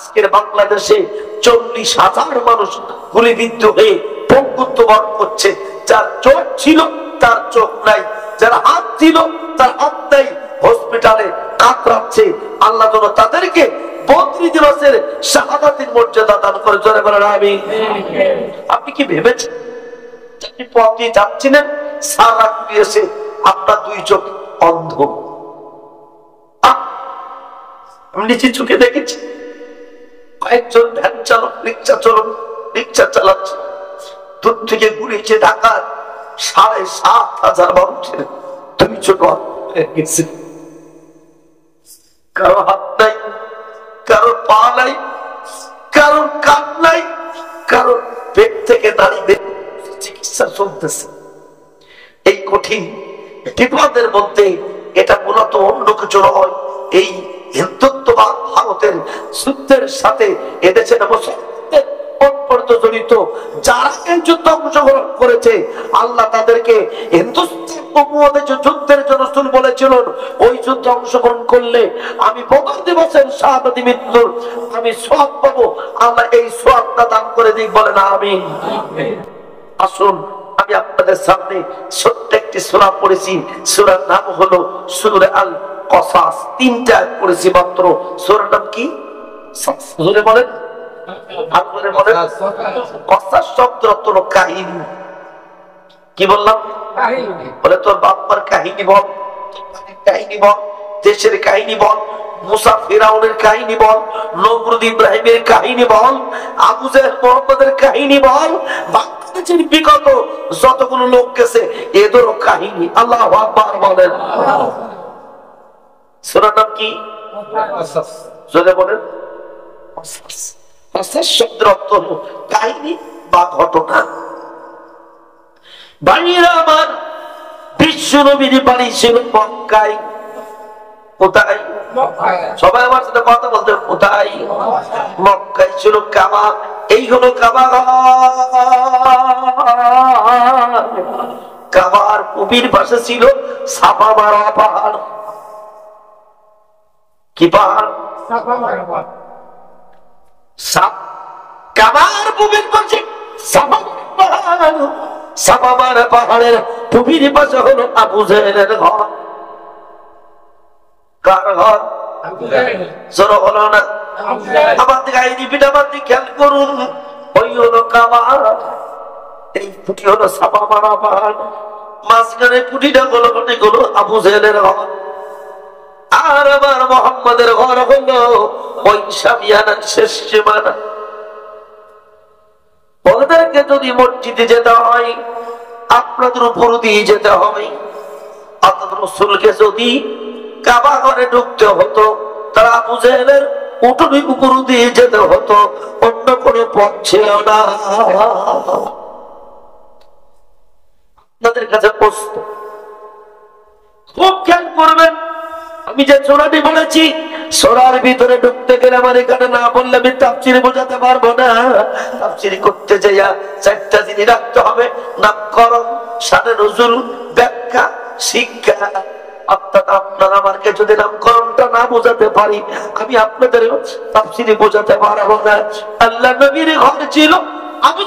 আজকের বাংলাদেশে 40,000 মানুষ গুলিবিদ্ধ হয়ে পঙ্গুত্ব বরণ করছে। যার চোখ ছিল তার চোখ নাই, যার হাত ছিল তার হাত নাই, হসপিটালে কাতরাচ্ছে। আল্লাহ যেন তাদেরকে 32 দিবসের শাহাদাতের মর্যাদা দান করে। জোরে বলেন আমিন। আপনি কি ভেবেছেন আপনি পথ দিয়ে যাচ্ছিলেন, সারা এসে আপনার 2 চোখ অন্ধ? আমি নিজের চোখে দেখেছি কয়েকজন ভ্যান চালক, রিক্সা চালাচ্ছে, দূর থেকে ঘুরেছে ঢাকার 7,500 মানুষের 2 চোখ গেছে। কারো হাত নাই, কারো পা নাই, কারো কান নাই, কারো পেট থেকে দাঁড়িয়ে চিকিৎসা চলতেছে। এই কঠিন বিপদের মধ্যে এটা মূলত অন্য কিছু নয়, এই হিন্দুত্ববাদ ভারতের যুদ্ধের সাথে এদেশের মুসলমানদের সম্পর্ক জড়িত। যারা এই যুদ্ধ অংশগ্রহণ করেছে আল্লাহ তাদেরকে যুদ্ধের জন্য বলেছিলেন, ওই যুদ্ধে অংশগ্রহণ করলে আমি বদর দিবসের শাহাদাতি মৃত্যুর আমি সওয়াব পাবো। আল্লাহ এই সওয়াবটা দান করে দিক, বলেন আমিন। আসুন আমি আপনাদের সামনে ছোট্ট একটি সূরা পড়েছি, সূরার নাম হলো সূরা আল কসাস। 3টা আয়াত পড়েছি মাত্র। সূরার নাম কি? জোরে বলেন, আপনারা বলেন। কসাস শব্দ অর্থ হলো কাহিনী। কি বললাম? কাহিনী। বলে তোর বাবার কাহিনী বল, কাহিনী বল, দেশের কাহিনী বল, মুসা ফিরাউনের কাহিনী বল, নমরুদ ইব্রাহিমের কাহিনী বল, আবু জাহেল মুহাম্মদের কাহিনী বল, বাংলাদেশের বিগত যতগুলো লোক গেছে এদেরও কাহিনী। আল্লাহু আকবার বলেন। সূরার নাম কি? কসাস। জোরে বলেন। কসাস। কসাস শব্দের অর্থ হলো কাহিনী বা ঘটনা। ভাইয়েরা আমার, বিশ্ব নবীর বাড়ি ছিল মক্কায়। কোথায়? সবাই আমার সাথে কথা বলতে, কোথায়? মক্কায় ছিল কাবা। এই হলো কাবা। কাবার পূবের পাশে ছিল সাফা মারওয়া পাহাড়। কি পাহাড়? সাফা মারওয়া। কাবার পূবের পাশে সাফা পাহাড়। সাফা মারওয়া পাহাড়ের পূবের পাশে হলো আবু জাহেলের ঘর। কার ঘর? জোরে হলো না? আমার দিকে আইনি পিঠ, আমার দিকে খেয়াল করুন। ওই হলো কাবা, এই পুটি হলো সাফা মারওয়া পাহাড়, মাঝখানে পুটিটা হলো আবু জাহেলের ঘর। আর আমার মুহাম্মাদের ঘর হলো ওই শামিয়ানার শেষ সীমানা। ওদেরকে যদি মসজিদে যেতে হয় আপনাদের উপর দিয়ে যেতে হবে। আপনাদের রাসূলকে যদি কাবা ঘরে ঢুকতে হতো তারা আবু জাহেলের উঠোনের উপর দিয়ে যেতে হতো, অন্য কোনো পথ ছিল না। আপনাদের কাছে প্রশ্ন, খুব খেয়াল করবেন। আমি যে সূরাটি বলেছি, সূরার ভিতরে ঢুকতে গেলে আমার এখানে না বললে আমি তাফসীর বোঝাতে পারবো না। তাফসীর করতে যাইয়া 4টা জিনিস রাখতে হবে: নামকরণ, শানে নজুল, ব্যাখ্যা, শিক্ষা। অর্থাৎ আপনারা আমাকে যদি নামকরণটা না বোঝাতে পারি আমি আপনাদের তাফসীর বোঝাতে পারবো না। আল্লাহ নবীর ঘর ছিল আবু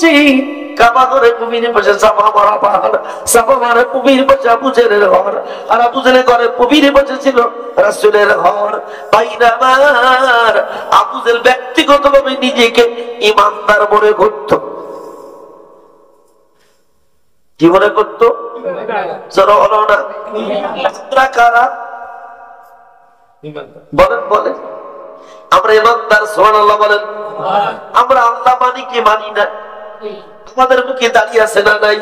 জাহেল, কাবা ঘরে পূবের পাশে সাফা মারওয়া পাহাড়, সাফা মারওয়া পূবের পাশে আবু জাহেলের ঘর, আর আবু জাহেলের ঘরে পূবের পাশে ছিল রাসূলের ঘর। ভাইরা আমার, আবু জাহেল ব্যক্তিগতভাবে নিজেকে ইমানদার মনে করত। কি মনে করত? জোরে হলো না? আমরা কারা? বলেন বলেন। আমরা ইমানদার। সুবহানাল্লাহ বলেন। আমরা আল্লাহ মানি কি মানি না? আমাদের মুখে দাঁড়িয়ে আছে না নাই?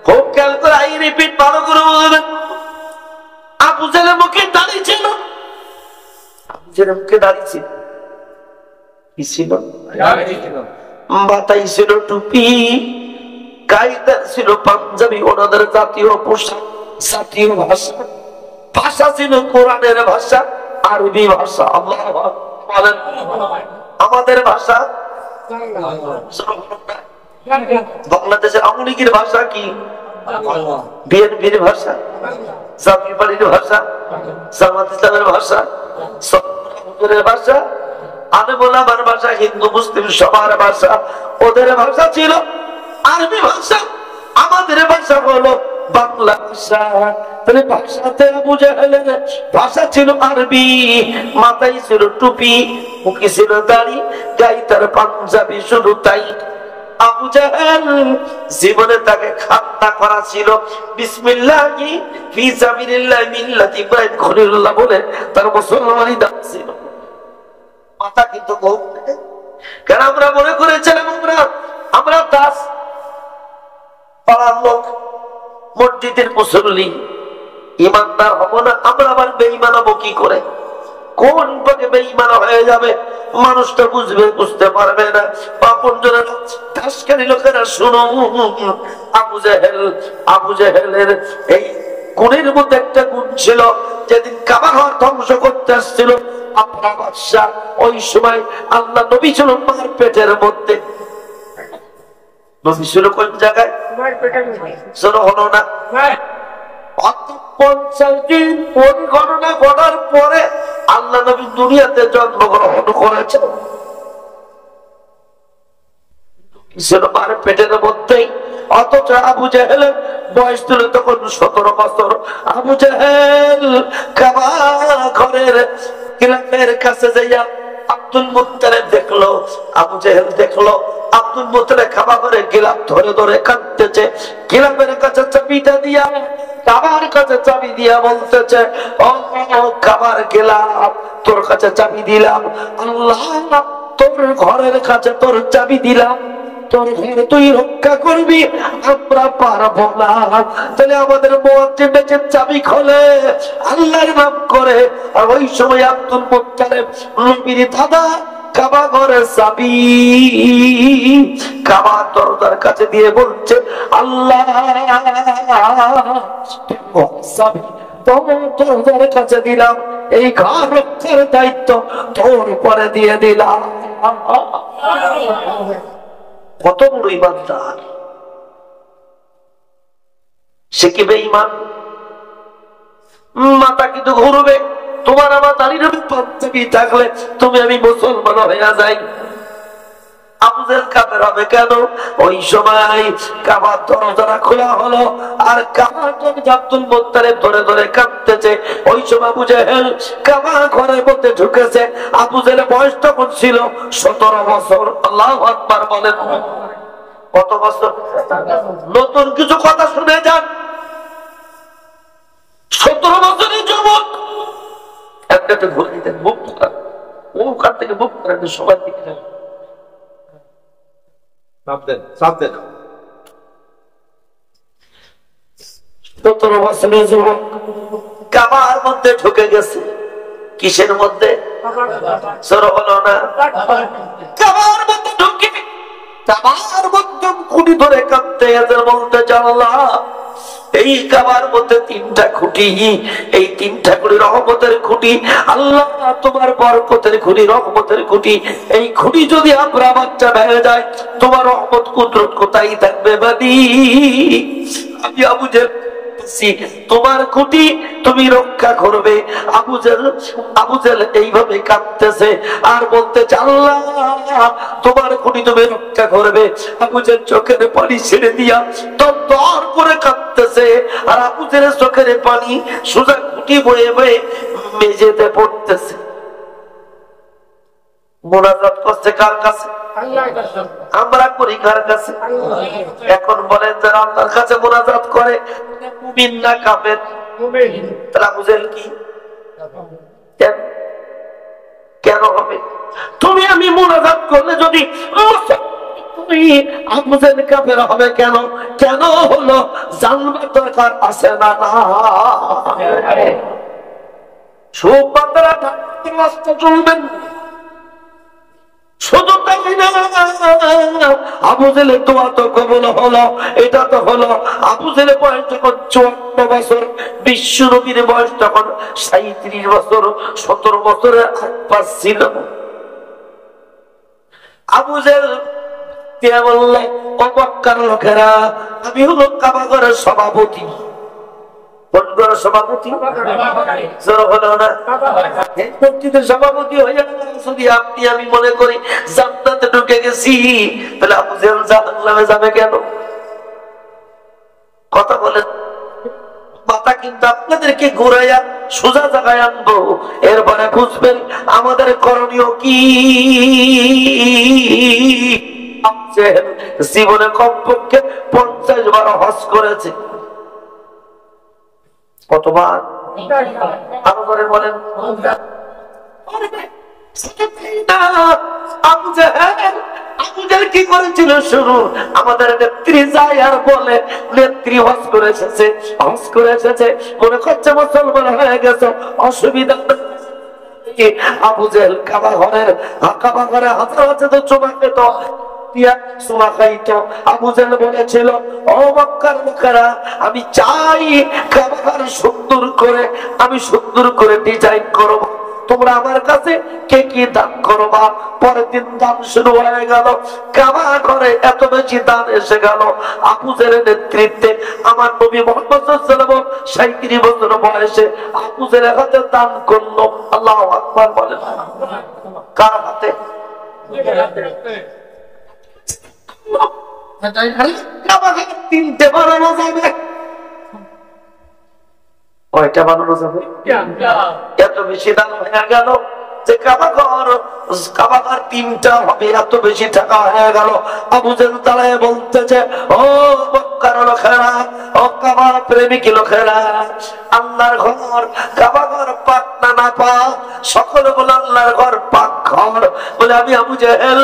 খুব খেয়াল করে আই রিপিট ভালো করে বুঝবেন। আবু জাহেলের মুখে দাঁড়িয়ে ছিল, আবু জাহেলের মুখে দাঁড়িয়ে ছিল কি ছিল? মাথায় ছিল টুপি, গায়ে ছিল পাঞ্জাবি, ওনাদের জাতীয় পোশাক, জাতীয় ভাষা। ভাষা ছিল কোরআনের ভাষা, আরবি ভাষা। আল্লাহু আকবার বলেন। আমাদের ভাষা বাংলাদেশের আওয়ামী লীগের ভাষা কি? বিএনপির ভাষা, জাতীয় পার্টির ভাষা, জামাত ইসলামের ভাষা, ভাষা, আমি বললাম আমার ভাষা হিন্দু মুসলিম সবার ভাষা, ওদের ভাষা ছিল আরবি ভাষা, আমাদের ভাষা হলো বাংলা ভাষা। তাহলে ভাষাতে আবু জাহেলের ভাষা ছিল আরবি, মাথায় ছিল টুপি, মুখে ছিল দাড়ি, গায়ে তার পাঞ্জাবি, শুধু তাই। আবু জাহেল জীবনে তাকে খাতনা করা ছিল বিসমিল্লাহি ফি সাবিলিল্লাহি মিল্লাতি ইব্রাহিম খলিলুল্লাহ বলে তার মুসলমানি দান ছিল। মাথা কিন্তু গোপ, কারণ আমরা মনে করেছিলাম আমরা দাস পাড়ার লোক, মসজিদের মুসল্লি, ইমানদার হবো না। আমরা আবার বেঈমান হবো কি করে? কোন ভাগে বেঈমান হয়ে যাবে মানুষটা বুঝতে পারবে না। আপনজনের দাসকারী লোকেরা শুনো, আবু জাহেলের এই গুণের মধ্যে একটা গুণ ছিল, যেদিন কাবা ঘর ধ্বংস করতে আসছিল আপনার বাদশা, ওই সময় আল্লাহ নবী ছিল মার পেটের মধ্যে। নবী ছিল কোন জায়গায়? হলো না 50 দিন ওই ঘটনা ঘটার পরে আল্লাহ নবী দুনিয়াতে জন্মগ্রহণ করেছেন, ছিল মার পেটের মধ্যেই। অথচ আবু জাহেলের বয়স ছিল তখন 17 বছর। আবু জাহেল কাবা ঘরের গিলাফের কাছে যাইয়া আব্দুল মুত্তালিব দেখলো, আবু জাহেল দেখলো আব্দুল মুত্তালিব কাবা ঘরে গিলাফ ধরে ধরে কাঁদতেছে। গিলাফের কাছে চাবিটা দিয়া, কাবার কাছে চাবি দিয়া বলতেছে, ও কাবার গিলাফ, তোর কাছে চাবি দিলাম, আল্লাহ তোর ঘরের কাছে তোর চাবি দিলাম, তোর ঘর তুই রক্ষা করবি, আমরা পারবো না। তাহলে আমাদের মুয়াজ্জিনের চাবি খোলে আল্লাহর নাম করে। আর ওই সময় আব্দুল মুত্তালিব নবীর দাদা কাবা ঘরের চাবি কাবা দরজার কাছে দিয়ে বলছে, আল্লাহ চাবি তোর কাছে দিলাম, এই ঘর রক্ষার দায়িত্ব তোর উপরে দিয়ে দিলাম। কত বড় ইমানদার! সে কি বেঈমান? মাথা কিন্তু ঘুরবে। তোমার আমার দাঁড়িয়ে পাঞ্জাবি থাকলে তুমি আমি মুসলমান হয়ে যাই, আবু জাহেল কাফের হবে কেন? ওই সময় কাবার দরজা খোলা হলো আর কাবার আব্দুল মুত্তালিব ধরে ধরে কাঁদতেছে। ওই সময় আবু জাহেল কাবার ঘরের মধ্যে ঢুকেছে। আবু জাহেলের বয়স তখন ছিল 17 বছর। আল্লাহু আকবার বলেন। কত বছর? নতুন কিছু কথা শুনে যান। 17 বছরের যুবক একটা ঘুরে দিতেন, মুখ ও কার থেকে মুখ করেন সবার দিকে যান, চাপ দেন। 17 বছরের যুবক কাবার মধ্যে ঢুকে গেছে। কিসের মধ্যে? হলো না, কাবার মধ্যে ঢুকে কাবার মধ্যে খুঁটি ধরে কাঁদতে বলতে, আল্লাহ এই কাবার মধ্যে 3টা খুঁটি, এই 3টা খুঁটি রহমতের খুঁটি, আল্লাহ তোমার বরকতের খুঁটি, রহমতের খুঁটি। এই খুঁটি যদি আমরা বাচ্চা ভেঙে যায় তোমার রহমত কুদরত কোথায় থাকবে? বাদি আমি আবু জাহেল তোমার খুঁটি তুমি রক্ষা করবে। আবু জাহেল এইভাবে কাঁদতেছে আর বলতেছে, আল্লাহ তোমার খুঁটি তুমি রক্ষা করবে। আবু জাহেল চোখের পানি ছেড়ে দিয়া দর করে কাঁদতেছে আর আবু জাহেলের চোখের পানি সোজা খুঁটি বয়ে বয়ে মেঝেতে পড়তেছে। মুনাজাত করছে কার কাছে? আমরা করি কার কাছে? এখন বলেন যারা আল্লাহর কাছে মুনাজাত করে মুমিন না কাফের? তাহলে আবু জাহেল কি কেন হবে? তুমি আমি মুনাজাত করলে যদি আবু জাহেল কাফের হবে কেন? কেন হলো? জানবার দরকার আছে না? সব বান্দারা রাস্তা চলবেন। শুধু তাই না, আবু জাহেলের দোয়া তো কবুল হলো। এটা তো হলো আবু জাহেলের বয়স যখন 54 বছর, বিশ্ব নবীর বয়স তখন 37 বছর, 17 বছরের আশপাশ ছিল। আবু জাহেল বললে, ও মক্কার লোকেরা, আমি হলো কাবা ঘরের সভাপতি। কোন ঘরের সভাপতি? হলো না, মসজিদের সভাপতি হয়ে যদি যদি আপনি আমি মনে করি জান্নাতে ঢুকে গেছি, তাহলে আবু জেহেল জাহান্নামে যাবে কেন? কথা বলেন। মাথা কিন্তু আপনাদেরকে ঘুরাইয়া সোজা জায়গায় আনবো, এরপরে বুঝবেন আমাদের করণীয় কি। জীবনে কমপক্ষে 50 বার হজ করেছে। কতবার? আরো করে বলেন। আবু জেহেল কি করেছিল শুরু? আমাদের নেত্রী যায় আর বলে, নেত্রী হজ করে এসেছে, হজ করে এসেছে, মনে করছে মুসলমান হয়ে গেছে, অসুবিধা। আবু জেহেল কাবা ঘরে হাজার হাজার তো চুমা খেত, আবু জেহেল বলেছিল, ও মক্কার লোকেরা, আমি চাই কাবা ঘর সুন্দর করে ডিজাইন করব, তোমরা আমার কাছে কে কি দান করবা? পরের দিন দান শুরু হয়ে গেল, কাবা ঘরে এত বেশি দান এসে গেল। আবু জেহেলের নেতৃত্বে আমার নবী মুহাম্মদ সাল্লাল্লাহু আলাইহি ওয়াসাল্লাম 37 বছর বয়সে আবু জেহেলের হাতে দান করলো। আল্লাহু আকবার বলেন। কার হাতে? কাবা ঘর 3টে বানানো যাবে। কয়টা বানানো যাবে? এত বেশি দাম হয়ে গেল যে কাবা ঘর 3টা হবে, এত বেশি টাকা হয়ে গেল। আবু জেহেল দাঁড়ায় বলতেছে, ও মক্কার লোকেরা, ও কাবার প্রেমিক লোকেরা, আল্লাহর ঘর কাবা ঘর পাক না না পাক? সকলে বলে আল্লাহর ঘর পাক ঘর। বলে আমি আবু জেহেল,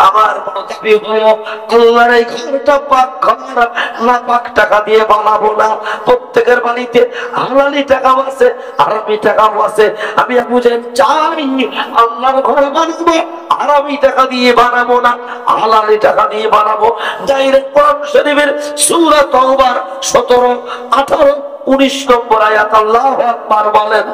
আমার বড় দাবি হলো আল্লাহর এই ঘরটা পাক ঘর, না পাক টাকা দিয়ে বানাবো না। প্রত্যেকের বাড়িতে হালালি টাকাও আছে, হারামি টাকাও আছে। আমি আবু জেহেল চাই আল্লাহর ঘর বানাবো, হারামি টাকা দিয়ে বানাবো না, হালালি টাকা দিয়ে বানাবো। ডাইরেক্ট কোরআন শরীফের সূরা তাওবার 17, 18, 19 নম্বর আয়াত। আল্লাহু আকবার বলেন।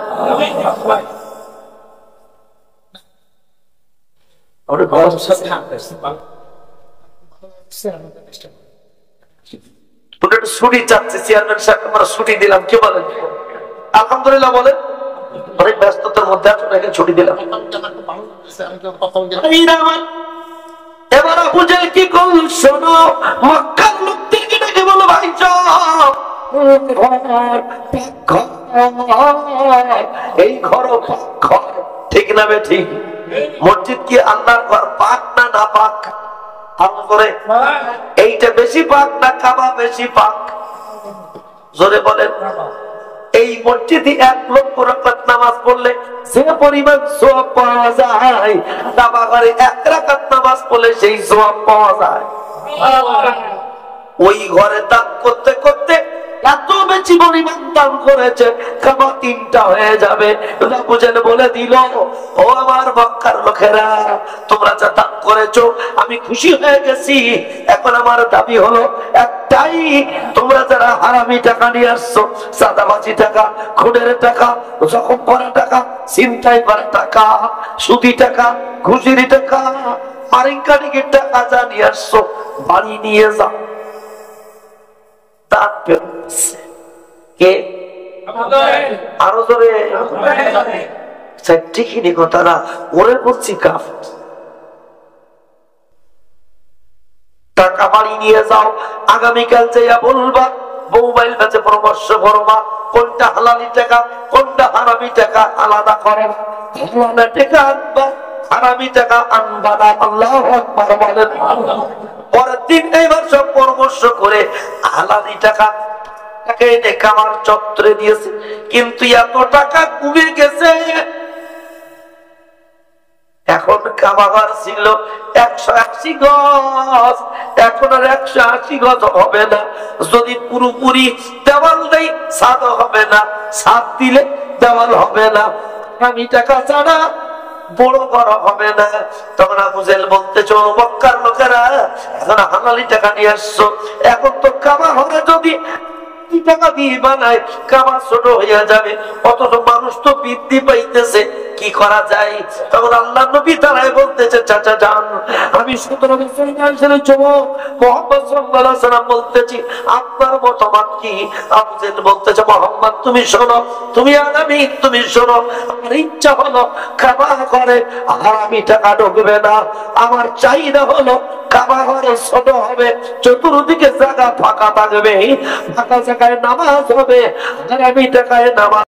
ছুটি চাচ্ছে চেয়ারম্যান সাহেব, আমরা ছুটি দিলাম, কি বলেন? আলহামদুলিল্লাহ বলেন। অনেক ব্যস্ততার মধ্যে আপনাকে ছুটি দিলাম। এবার আবু জেহেল কি করল শোনো, মক্কার লোকদেরকে ডেকে বলো, ভাই চল, এই ঘর ঘর, ঠিক না বে ঠিক? মসজিদ কি আল্লাহর ঘর পাক না না পাক? এইটা বেশি পাক না কাবা বেশি পাক? জোরে বলেন। এই মসজিদে 1 লক্ষ রাকাত নামাজ পড়লে যে পরিমাণ সওয়াব পাওয়া যায়, কাবা ঘরে 1 রাকাত নামাজ পড়লে সেই সওয়াব পাওয়া যায়। ওই ঘরে দান করতে করতে এত বেশি পরিমাণ দান করেছে, কাবা 3টা হয়ে যাবে। আবু জেহেল বলে দিল, ও আমার মক্কার লোকেরা, তোমরা যা দান করেছো আমি খুশি হয়ে গেছি। এখন আমার দাবি হলো একটাই, তোমরা যারা হারামি টাকা নিয়ে আসছো, সাদাবাজি টাকা, খুনের টাকা, জখম করা টাকা, ছিনতাই করা টাকা, সুদি টাকা, ঘুষেরি টাকা, মারিঙ্কারিকের টাকা যা নিয়ে আসছো, বাড়ি নিয়ে যাও। আরো জোরে ঠিকই কথা না, ওরে বলছি কাফ। টাকা বাড়ি নিয়ে যাও, আগামীকাল যাইয়া বলবা, মোবাইল কাছে পরামর্শ করবা, কোনটা হালালি টাকা কোনটা হারামি টাকা আলাদা করো। হালাল টাকা আনবা, হারামি টাকা আনবা না। আল্লাহু আকবার বলেন। পরের দিন এইবার সব পরামর্শ করে হালালি টাকা এনে কামার চত্বরে দিয়েছে, কিন্তু এত টাকা কমে গেছে। এখন কাবাঘর ছিল 180 গজ, এখন আর 180 গজ হবে না। যদি পুরোপুরি দেওয়াল দেই ছাদ হবে না, ছাদ দিলে দেওয়াল হবে না, আমি টাকা ছাড়া বড় ঘর হবে না। তখন আবু জেহেল বলতেছো, মক্কার লোকেরা, এখন হালালি টাকা নিয়ে আসছো, এখন তো কাবা ঘরে যদি টাকা দিয়ে বানায় কাবা ছোট হইয়া যাবে, অথচ মানুষ তো বৃদ্ধি পাইতেছে, কি করা যায়? তখন আল্লাহ নবী তারাই বলতেছে, চাচা যান, আমি 17 বছরের যুবক মুহাম্মদ সাল্লাল্লাহু আলাইহি ওয়াসাল্লাম বলতেছি, আপনার মতামত কি? আবু জেহেল বলতেছে, মুহাম্মদ তুমি শোনো, তুমি আগামী তুমি শোনো, আমার ইচ্ছা হলো কাবা ঘরে হারামি টাকা ঢুকবে না, আমার চাহিদা হলো কাবা ঘরে ছোট হবে, চতুর্দিকে জায়গা ফাঁকা থাকবে, ফাঁকা জায়গায় নামাজ হবে, হারামি টাকায় নামাজ